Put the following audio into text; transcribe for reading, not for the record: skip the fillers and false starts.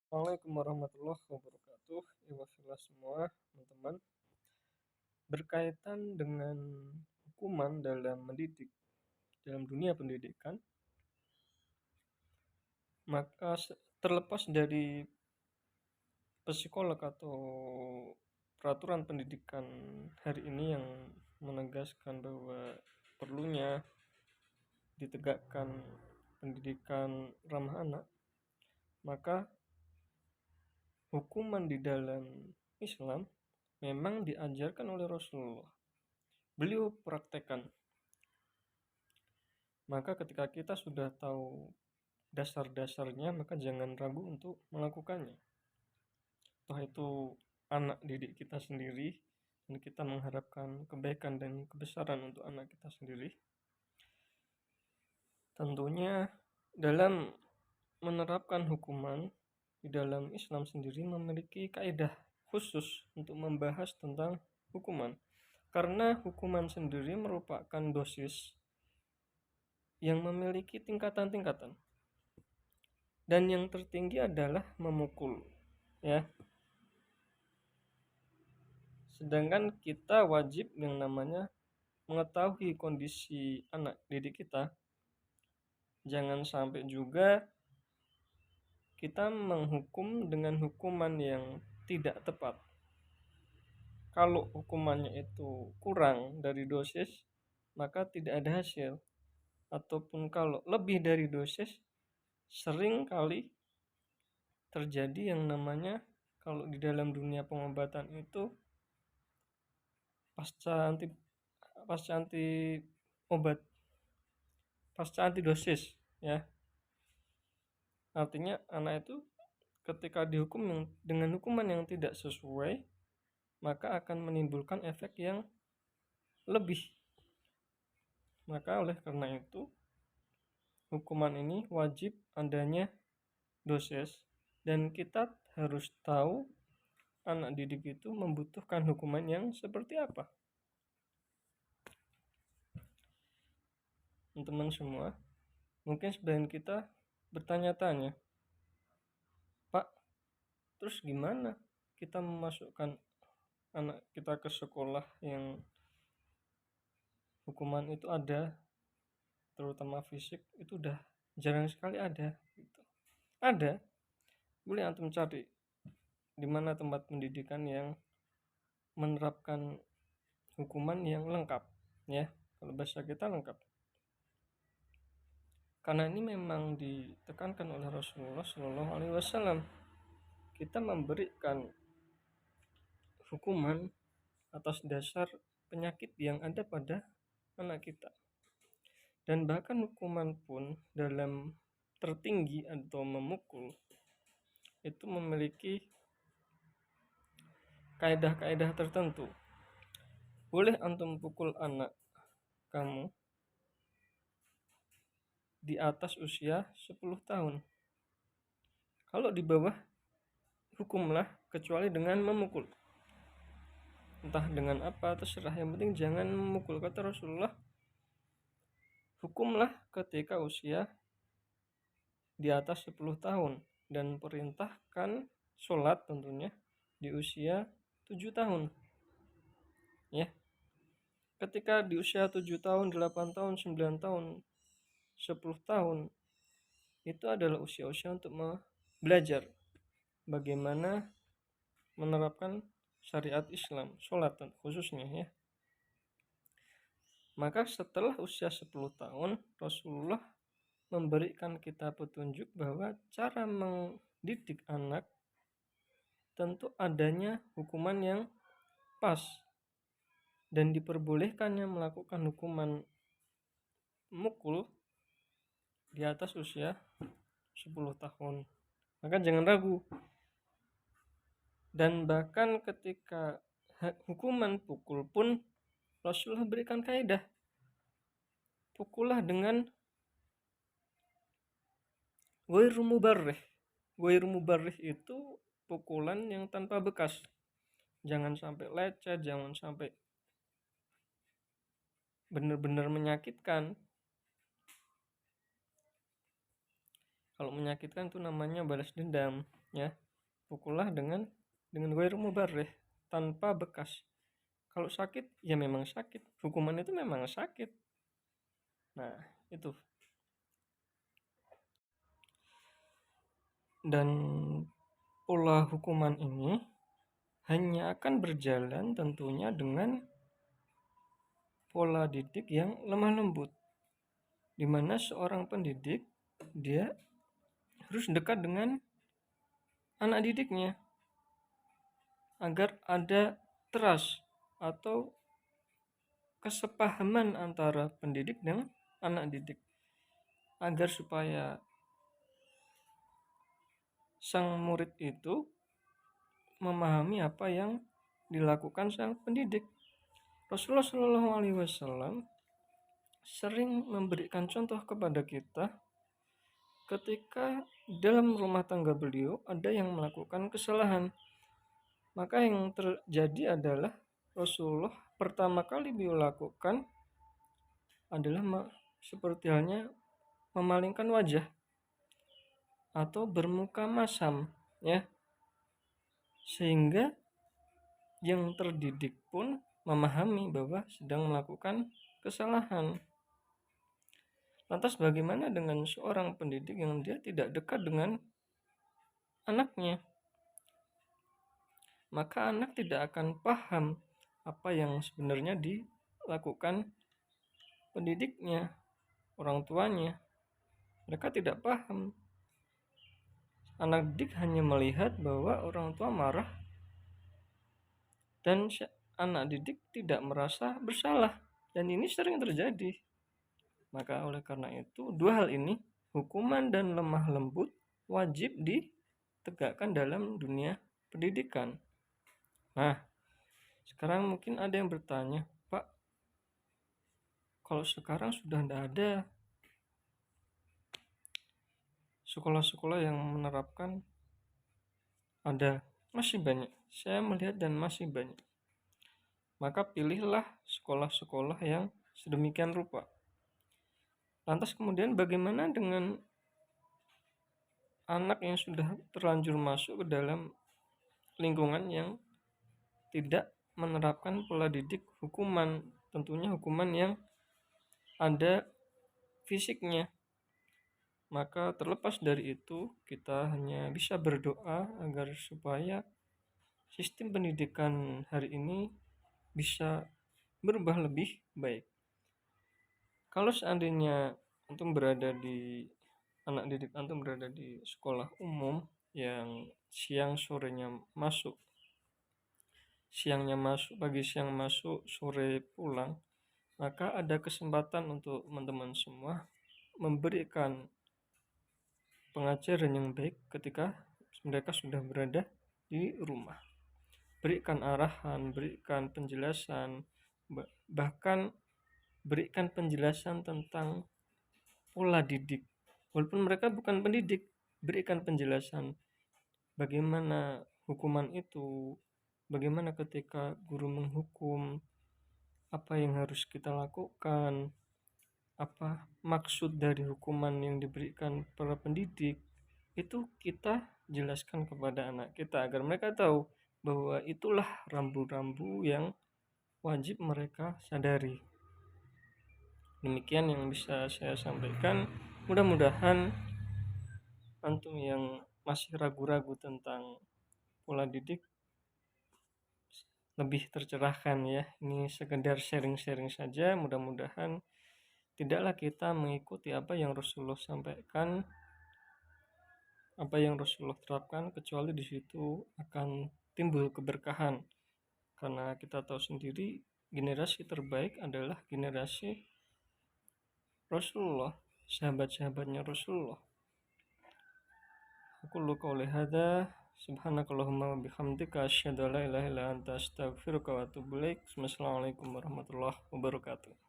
Assalamualaikum warahmatullahi wabarakatuh. Iwafilah semua teman-teman. Berkaitan dengan hukuman dalam mendidik, dalam dunia pendidikan, maka terlepas dari psikolog atau peraturan pendidikan hari ini yang menegaskan bahwa perlunya ditegakkan pendidikan ramah anak, maka hukuman di dalam Islam memang diajarkan oleh Rasulullah. Beliau praktekkan. Maka ketika kita sudah tahu dasar-dasarnya, maka jangan ragu untuk melakukannya. Toh itu anak didik kita sendiri, dan kita mengharapkan kebaikan dan kebesaran untuk anak kita sendiri. Tentunya dalam menerapkan hukuman di dalam Islam sendiri memiliki kaidah khusus untuk membahas tentang hukuman. Karena hukuman sendiri merupakan dosis yang memiliki tingkatan-tingkatan. Dan yang tertinggi adalah memukul, ya. Sedangkan kita wajib yang namanya mengetahui kondisi anak didik kita. Jangan sampai juga kita menghukum dengan hukuman yang tidak tepat. Kalau hukumannya itu kurang dari dosis, maka tidak ada hasil. Ataupun kalau lebih dari dosis, sering kali terjadi yang namanya kalau di dalam dunia pengobatan itu pasca anti obat, pasca antidosis, ya. Artinya anak itu ketika dihukum dengan hukuman yang tidak sesuai, maka akan menimbulkan efek yang lebih. Maka oleh karena itu hukuman ini wajib adanya dosis, dan kita harus tahu anak didik itu membutuhkan hukuman yang seperti apa. Teman-teman semua, mungkin sebagian kita bertanya-tanya, Pak, terus gimana kita memasukkan anak kita ke sekolah yang hukuman itu ada, terutama fisik, itu udah jarang sekali ada gitu. Ada, boleh antum cari di mana tempat pendidikan yang menerapkan hukuman yang lengkap, ya. Kalau bahasa kita lengkap. Karena ini memang ditekankan oleh Rasulullah Shallallahu Alaihi Wasallam. Kita memberikan hukuman atas dasar penyakit yang ada pada anak kita. Dan bahkan hukuman pun dalam tertinggi atau memukul itu memiliki kaidah-kaidah tertentu. Boleh antum pukul anak kamu di atas usia 10 tahun. Kalau di bawah, hukumlah kecuali dengan memukul. Entah dengan apa, terserah, yang penting jangan memukul. Kata Rasulullah, hukumlah ketika usia di atas 10 tahun. Dan perintahkan sholat tentunya di usia 7 tahun. Ya. Ketika di usia 7 tahun, 8 tahun, 9 tahun, 10 tahun, itu adalah usia-usia untuk belajar bagaimana menerapkan syariat Islam, sholat khususnya, ya. Maka setelah usia 10 tahun, Rasulullah memberikan kita petunjuk bahwa cara mendidik anak tentu adanya hukuman yang pas, dan diperbolehkannya melakukan hukuman mukul di atas usia 10 tahun. Maka jangan ragu. Dan bahkan ketika hukuman pukul pun Rasulullah berikan kaidah. Pukullah dengan ghairu mubarrih. Ghairu mubarrih itu pukulan yang tanpa bekas. Jangan sampai lecet, jangan sampai benar-benar menyakitkan. Kalau menyakitkan itu namanya balas dendam. ya. Pukullah dengan ghairu mubarrih, tanpa bekas. Kalau sakit ya memang sakit, hukuman itu memang sakit. Nah, itu. Dan pola hukuman ini hanya akan berjalan tentunya dengan pola didik yang lemah lembut, di mana seorang pendidik dia harus dekat dengan anak didiknya agar ada trust atau kesepahaman antara pendidik dan anak didik, agar supaya sang murid itu memahami apa yang dilakukan sang pendidik. Rasulullah Shallallahu Alaihi Wasallam sering memberikan contoh kepada kita ketika dalam rumah tangga beliau ada yang melakukan kesalahan. Maka yang terjadi adalah Rasulullah pertama kali beliau lakukan adalah seperti halnya memalingkan wajah atau bermuka masam, ya, sehingga yang terdidik pun memahami bahwa sedang melakukan kesalahan. Lantas bagaimana dengan seorang pendidik yang dia tidak dekat dengan anaknya? Maka anak tidak akan paham apa yang sebenarnya dilakukan pendidiknya, orang tuanya. Mereka tidak paham. Anak didik hanya melihat bahwa orang tua marah dan anak didik tidak merasa bersalah, dan ini sering terjadi. Maka oleh karena itu, dua hal ini, hukuman dan lemah lembut, wajib ditegakkan dalam dunia pendidikan. Nah, sekarang mungkin ada yang bertanya, Pak, kalau sekarang sudah tidak ada sekolah-sekolah yang menerapkan, ada, masih banyak, saya melihat dan masih banyak. Maka pilihlah sekolah-sekolah yang sedemikian rupa. Lantas kemudian bagaimana dengan anak yang sudah terlanjur masuk ke dalam lingkungan yang tidak menerapkan pola didik hukuman, tentunya hukuman yang ada fisiknya? Maka terlepas dari itu, kita hanya bisa berdoa agar supaya sistem pendidikan hari ini bisa berubah lebih baik. Kalau seandainya antum berada di anak didik antum berada di sekolah umum yang siangnya masuk, pagi siang masuk, sore pulang, maka ada kesempatan untuk teman-teman semua memberikan pengajaran yang baik ketika mereka sudah berada di rumah. Berikan arahan, berikan penjelasan, bahkan berikan penjelasan tentang pola didik. Walaupun mereka bukan pendidik, berikan penjelasan bagaimana hukuman itu, bagaimana ketika guru menghukum, apa yang harus kita lakukan, apa maksud dari hukuman yang diberikan para pendidik. Itu kita jelaskan kepada anak kita agar mereka tahu bahwa itulah rambu-rambu yang wajib mereka sadari. Demikian yang bisa saya sampaikan. Mudah-mudahan antum yang masih ragu-ragu tentang pola didik lebih tercerahkan, ya. Ini sekedar sharing-sharing saja. Mudah-mudahan tidaklah kita mengikuti apa yang Rasulullah sampaikan, apa yang Rasulullah terapkan, kecuali di situ akan timbul keberkahan. Karena kita tahu sendiri, generasi terbaik adalah generasi Rasulullah, sahabat-sahabatnya Rasulullah. Aku qouli hadza, subhanakallahumma wa bihamdika, asyhadu an la ilaha illa anta, astaghfiruka wa atubu ilaik. Wassalamualaikum warahmatullahi wabarakatuh.